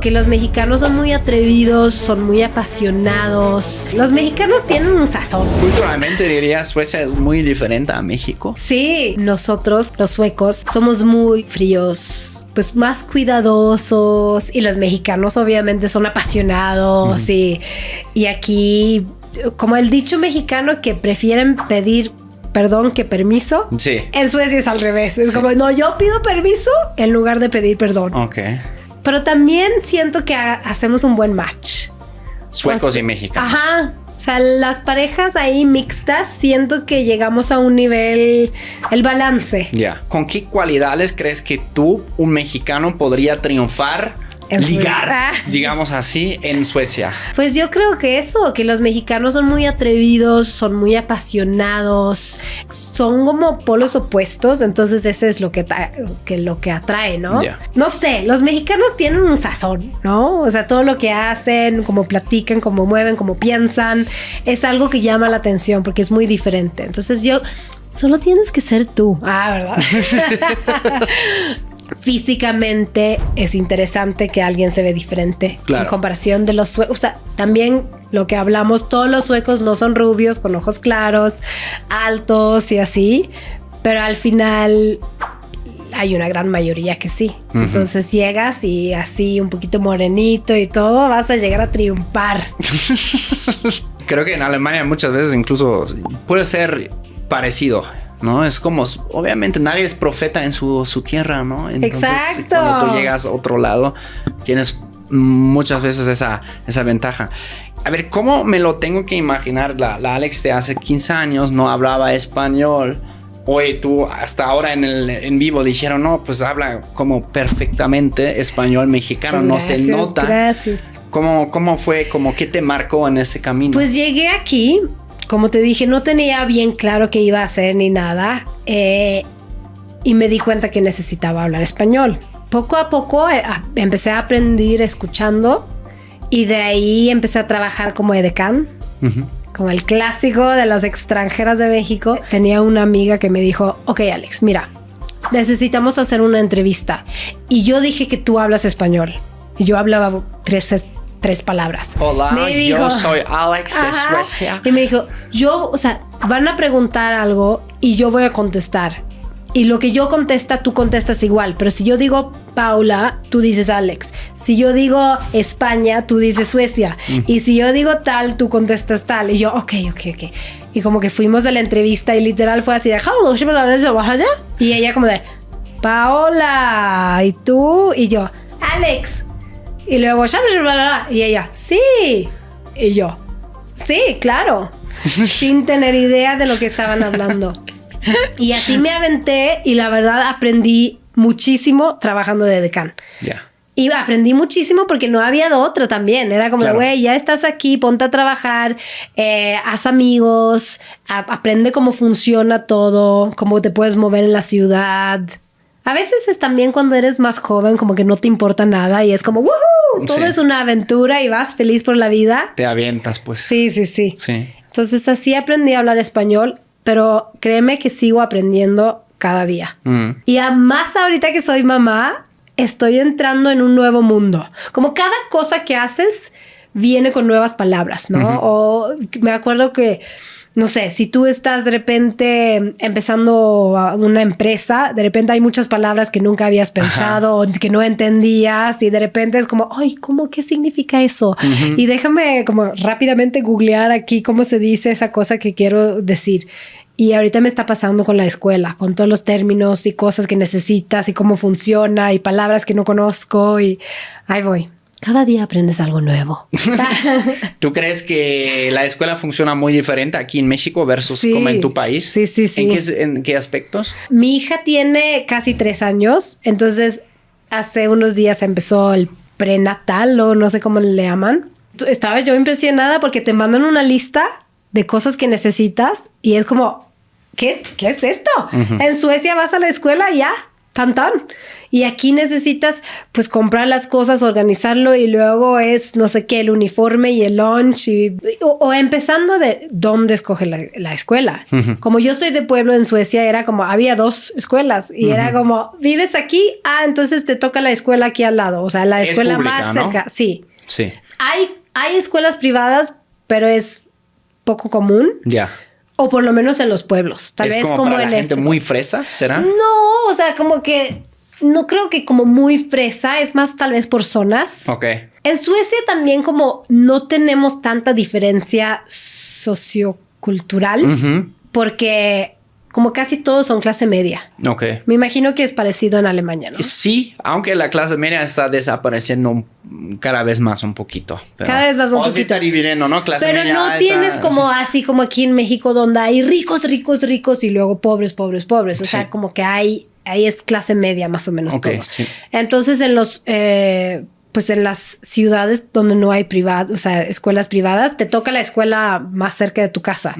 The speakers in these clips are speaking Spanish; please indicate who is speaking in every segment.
Speaker 1: Que los mexicanos son muy atrevidos, son muy apasionados. Los mexicanos tienen un sazón.
Speaker 2: Culturalmente diría Suecia es muy diferente a México.
Speaker 1: Sí, nosotros, los suecos, somos muy fríos, pues más cuidadosos, y los mexicanos obviamente son apasionados. Y aquí, como el dicho mexicano, que prefieren pedir perdón que permiso.
Speaker 2: Sí.
Speaker 1: En Suecia es al revés. Es como, no, yo pido permiso en lugar de pedir perdón.
Speaker 2: Ok.
Speaker 1: Pero también siento que hacemos un buen match.
Speaker 2: Suecos y mexicanos.
Speaker 1: Ajá. O sea, las parejas ahí mixtas, siento que llegamos a un nivel, el balance.
Speaker 2: Ya. ¿Con qué cualidades crees que tú, un mexicano, podría triunfar, ligar, digamos así, en Suecia?
Speaker 1: Pues yo creo que eso, que los mexicanos son muy atrevidos, son muy apasionados, son como polos opuestos, entonces eso es lo que atrae, ¿no?
Speaker 2: Yeah.
Speaker 1: No sé, los mexicanos tienen un sazón, ¿no? O sea, todo lo que hacen, cómo platican, cómo mueven, cómo piensan, es algo que llama la atención porque es muy diferente. Entonces solo tienes que ser tú. ¿Verdad? Físicamente es interesante que alguien se ve diferente, claro, en comparación de los suecos. O sea, también lo que hablamos, todos los suecos no son rubios, con ojos claros, altos y así, pero al final hay una gran mayoría que sí. Entonces llegas y así un poquito morenito y todo, vas a llegar a triunfar.
Speaker 2: Creo que en Alemania muchas veces incluso puede ser parecido, ¿no? Es como, obviamente nadie es profeta en su tierra, ¿no? Entonces,
Speaker 1: exacto.
Speaker 2: Cuando tú llegas a otro lado, tienes muchas veces esa ventaja. A ver, ¿cómo me lo tengo que imaginar? La Alex de hace 15 años no hablaba español. Hoy tú, hasta ahora en vivo, dijeron, no, pues habla como perfectamente español mexicano, pues gracias, no se nota.
Speaker 1: Gracias.
Speaker 2: ¿Cómo fue? ¿Qué te marcó en ese camino?
Speaker 1: Pues llegué aquí. Como te dije, no tenía bien claro qué iba a hacer ni nada, y me di cuenta que necesitaba hablar español. Poco a poco empecé a aprender escuchando, y de ahí empecé a trabajar como edecán, como el clásico de las extranjeras de México. Tenía una amiga que me dijo, ok, Alex, mira, necesitamos hacer una entrevista. Y yo dije que tú hablas español. Y yo hablaba tres palabras.
Speaker 2: Hola, me dijo, yo soy Alex de Suecia.
Speaker 1: Y me dijo, van a preguntar algo y yo voy a contestar. Y lo que yo contesta, tú contestas igual. Pero si yo digo Paula, tú dices Alex. Si yo digo España, tú dices Suecia. Y si yo digo tal, tú contestas tal. Y yo, ok. Y como que fuimos a la entrevista y literal fue así de, y ella como de, Paola, y tú, y yo, Alex. Y luego, y ella, sí. Y yo, sí, claro. Sin tener idea de lo que estaban hablando. Y así me aventé, y la verdad aprendí muchísimo trabajando de edecán.
Speaker 2: Ya.
Speaker 1: Y aprendí muchísimo porque no había de otra también. Era como, güey, ya estás aquí, ponte a trabajar, haz amigos, aprende cómo funciona todo, cómo te puedes mover en la ciudad. A veces es también cuando eres más joven, como que no te importa nada y es como, ¡woohoo! Todo es una aventura y vas feliz por la vida.
Speaker 2: Te avientas, pues.
Speaker 1: Sí. Entonces así aprendí a hablar español, pero créeme que sigo aprendiendo cada día. Y más ahorita que soy mamá, estoy entrando en un nuevo mundo. Como cada cosa que haces viene con nuevas palabras, ¿no? O me acuerdo que, no sé, si tú estás de repente empezando una empresa, de repente hay muchas palabras que nunca habías pensado o que no entendías, y de repente es como, ay, ¿qué significa eso? Y déjame como rápidamente googlear aquí cómo se dice esa cosa que quiero decir. Y ahorita me está pasando con la escuela, con todos los términos y cosas que necesitas y cómo funciona y palabras que no conozco, y ahí voy. Cada día aprendes algo nuevo.
Speaker 2: ¿Tú crees que la escuela funciona muy diferente aquí en México versus como en tu país?
Speaker 1: Sí.
Speaker 2: ¿En qué aspectos?
Speaker 1: Mi hija tiene casi 3 años, entonces hace unos días empezó el prenatal, o no sé cómo le llaman. Estaba yo impresionada porque te mandan una lista de cosas que necesitas y es como, ¿qué es esto? En Suecia vas a la escuela y ya, tan. Y aquí necesitas pues comprar las cosas, organizarlo y luego es no sé qué, el uniforme y el lunch o empezando de dónde escoge la escuela. Como yo soy de pueblo en Suecia, era como había 2 escuelas y era como vives aquí, entonces te toca la escuela aquí al lado, o sea, la escuela pública, más cerca, ¿no? Sí. Hay escuelas privadas, pero es poco común.
Speaker 2: Ya.
Speaker 1: O por lo menos en los pueblos. Tal vez como
Speaker 2: para
Speaker 1: en
Speaker 2: la gente muy fresa, ¿será?
Speaker 1: No, o sea, como que no creo que como muy fresa, es más tal vez por zonas.
Speaker 2: Ok.
Speaker 1: En Suecia también como no tenemos tanta diferencia sociocultural porque como casi todos son clase media.
Speaker 2: Ok.
Speaker 1: Me imagino que es parecido en Alemania, ¿no?
Speaker 2: Sí, aunque la clase media está desapareciendo cada vez más un poquito.
Speaker 1: Cada vez más un poquito.
Speaker 2: Se está dividiendo, ¿no? Clase
Speaker 1: pero
Speaker 2: media
Speaker 1: no
Speaker 2: alta,
Speaker 1: tienes como así como aquí en México donde hay ricos y luego pobres. O sea, como que ahí es clase media más o menos todo. Sí. Entonces en los... pues en las ciudades donde no hay o sea, escuelas privadas, te toca la escuela más cerca de tu casa.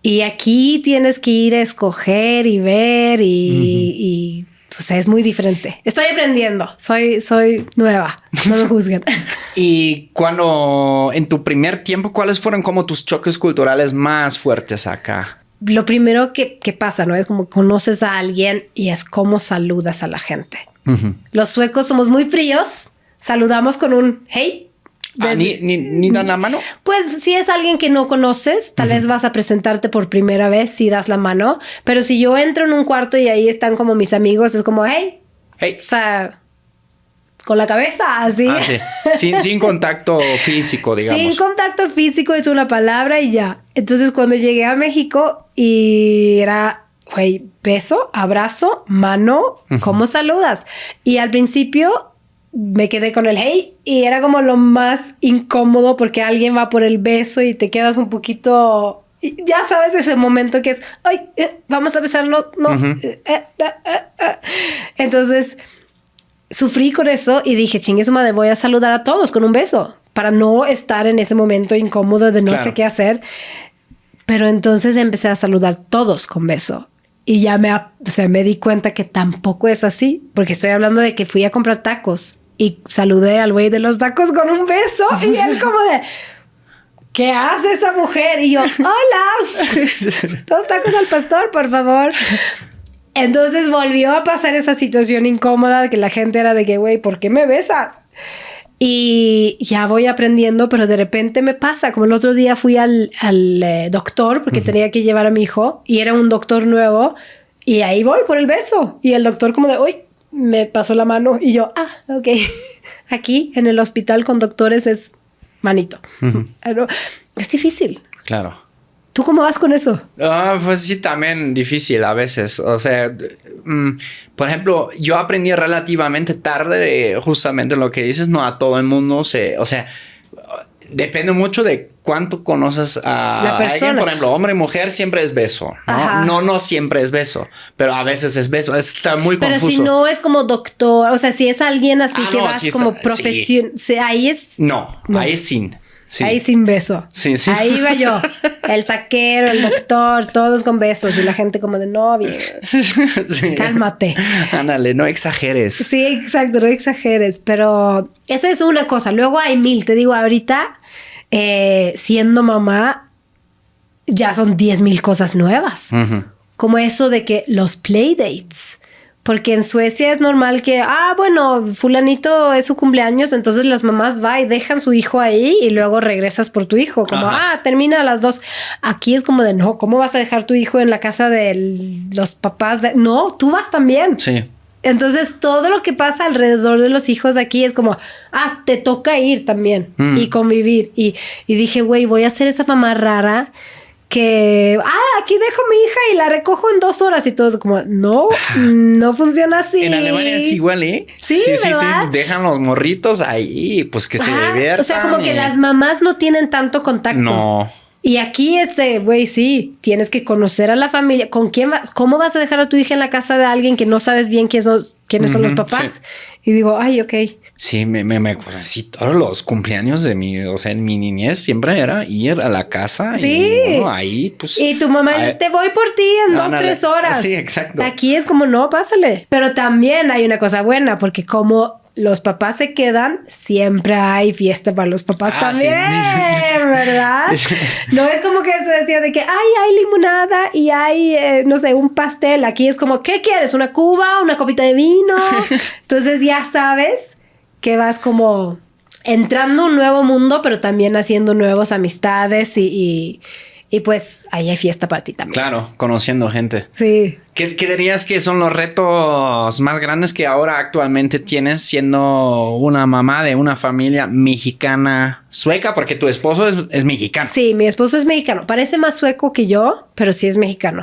Speaker 1: Y aquí tienes que ir a escoger y ver y pues es muy diferente. Estoy aprendiendo. Soy nueva. No me juzguen.
Speaker 2: Y cuando en tu primer tiempo, ¿cuáles fueron como tus choques culturales más fuertes acá?
Speaker 1: Lo primero que pasa, ¿no? Es como conoces a alguien y es cómo saludas a la gente. Los suecos somos muy fríos. Saludamos con un hey.
Speaker 2: ¿Ni dan la mano?
Speaker 1: Pues si es alguien que no conoces, tal vez vas a presentarte por primera vez si das la mano. Pero si yo entro en un cuarto y ahí están como mis amigos, es como hey. O sea, con la cabeza así.
Speaker 2: Sí. Sin contacto físico, digamos.
Speaker 1: Sin contacto físico es una palabra y ya. Entonces cuando llegué a México y era beso, abrazo, mano, ¿cómo saludas? Y al principio me quedé con el hey y era como lo más incómodo porque alguien va por el beso y te quedas un poquito... Ya sabes ese momento que es, vamos a besarnos, no. Entonces sufrí con eso y dije, chingue su madre, voy a saludar a todos con un beso para no estar en ese momento incómodo de no sé qué hacer. Pero entonces empecé a saludar todos con beso. Y ya me di cuenta que tampoco es así, porque estoy hablando de que fui a comprar tacos y saludé al güey de los tacos con un beso y él como de, ¿qué hace esa mujer? Y yo, hola, 2 tacos al pastor, por favor. Entonces volvió a pasar esa situación incómoda que la gente era de que, güey, ¿por qué me besas? Y ya voy aprendiendo, pero de repente me pasa. Como el otro día fui al doctor porque tenía que llevar a mi hijo y era un doctor nuevo y ahí voy por el beso. Y el doctor como de, uy, me pasó la mano y yo, ok. Aquí en el hospital con doctores es manito. Pero es difícil.
Speaker 2: Claro.
Speaker 1: ¿Tú cómo vas con eso?
Speaker 2: Pues sí, también difícil a veces. O sea, por ejemplo, yo aprendí relativamente tarde justamente lo que dices. No a todo el mundo o sea, depende mucho de cuánto conoces a
Speaker 1: la persona.
Speaker 2: Alguien. Por ejemplo, hombre y mujer siempre es beso, ¿no? No siempre es beso, pero a veces es beso. Está muy confuso.
Speaker 1: Pero si no es como doctor, o sea, si es alguien así que vas como profesión, ahí es...
Speaker 2: No, ahí es sin. Sí.
Speaker 1: Ahí sin beso.
Speaker 2: Sí.
Speaker 1: Ahí iba yo. El taquero, el doctor, todos con besos. Y la gente como de novio. Sí. Cálmate.
Speaker 2: Ándale, no exageres.
Speaker 1: Sí, exacto, no exageres. Pero eso es una cosa. Luego hay 1000. Te digo, ahorita, siendo mamá, ya son 10,000 cosas nuevas. Como eso de que los playdates. Porque en Suecia es normal que, bueno, fulanito es su cumpleaños, entonces las mamás van y dejan su hijo ahí y luego regresas por tu hijo. Como, termina a las 2. Aquí es como de, no, ¿cómo vas a dejar tu hijo en la casa de los papás? No, tú vas también.
Speaker 2: Sí.
Speaker 1: Entonces todo lo que pasa alrededor de los hijos aquí es como, te toca ir también y convivir. Y dije, güey, voy a ser esa mamá rara que, aquí dejo a mi hija y la recojo en 2 horas y todos como, no funciona así.
Speaker 2: En Alemania es igual, ¿eh?
Speaker 1: Sí, ¿verdad?
Speaker 2: Dejan los morritos ahí, pues que se diviertan.
Speaker 1: O sea, como que las mamás no tienen tanto contacto.
Speaker 2: No.
Speaker 1: Y aquí güey, sí, tienes que conocer a la familia. ¿Con quién cómo vas a dejar a tu hija en la casa de alguien que no sabes bien quiénes son los papás? Sí. Y digo, ok.
Speaker 2: Sí, me acuerdo. Sí, todos los cumpleaños de mi, o sea, en mi niñez siempre era ir a la casa.
Speaker 1: Sí.
Speaker 2: Y bueno, ahí, pues.
Speaker 1: Y tu mamá dice, te voy por ti en 2-3 horas.
Speaker 2: Sí, exacto.
Speaker 1: Aquí es como, no, pásale. Pero también hay una cosa buena, porque como los papás se quedan, siempre hay fiesta para los papás también, sí. ¿Verdad? No es como que eso decía de que hay limonada y hay, no sé, un pastel. Aquí es como, ¿qué quieres? ¿Una cuba? ¿Una copita de vino? Entonces ya sabes que vas como entrando a un nuevo mundo, pero también haciendo nuevas amistades y pues ahí hay fiesta para ti también.
Speaker 2: Claro, conociendo gente.
Speaker 1: Sí.
Speaker 2: ¿Qué dirías que son los retos más grandes que ahora actualmente tienes siendo una mamá de una familia mexicana sueca? Porque tu esposo es mexicano.
Speaker 1: Sí, mi esposo es mexicano. Parece más sueco que yo, pero sí es mexicano.